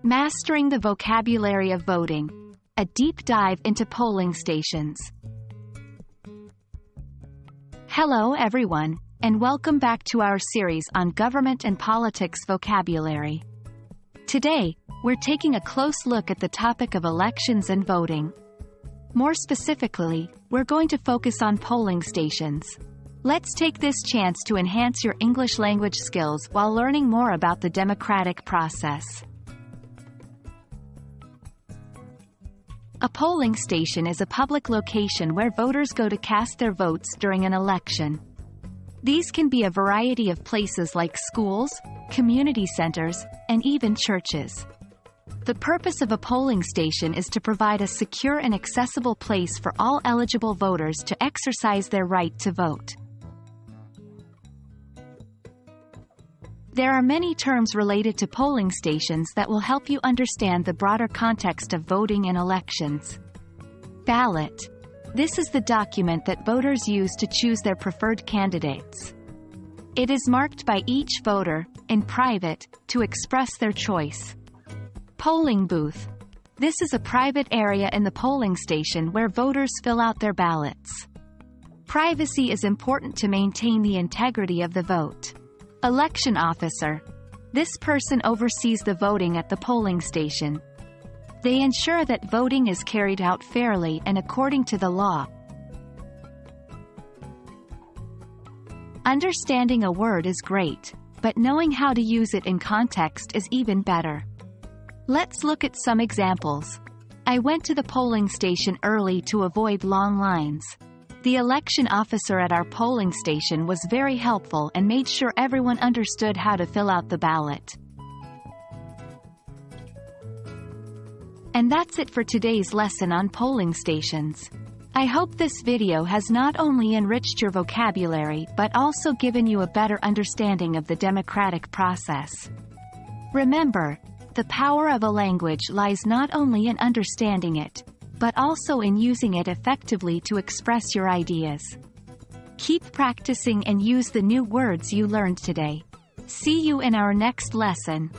Mastering the vocabulary of voting. A deep dive into polling stations. Hello everyone, and welcome back to our series on government and politics vocabulary. Today, we're taking a close look at the topic of elections and voting. More specifically, we're going to focus on polling stations. Let's take this chance to enhance your English language skills while learning more about the democratic process. A polling station is a public location where voters go to cast their votes during an election. These can be a variety of places like schools, community centers, and even churches. The purpose of a polling station is to provide a secure and accessible place for all eligible voters to exercise their right to vote. There are many terms related to polling stations that will help you understand the broader context of voting in elections. Ballot. This is the document that voters use to choose their preferred candidates. It is marked by each voter, in private, to express their choice. Polling booth. This is a private area in the polling station where voters fill out their ballots. Privacy is important to maintain the integrity of the vote. Election officer. This person oversees the voting at the polling station. They ensure that voting is carried out fairly and according to the law. Understanding a word is great, but knowing how to use it in context is even better. Let's look at some examples. I went to the polling station early to avoid long lines. The election officer at our polling station was very helpful and made sure everyone understood how to fill out the ballot. And that's it for today's lesson on polling stations. I hope this video has not only enriched your vocabulary but also given you a better understanding of the democratic process. Remember, the power of a language lies not only in understanding it, but also in using it effectively to express your ideas. Keep practicing and use the new words you learned today. See you in our next lesson.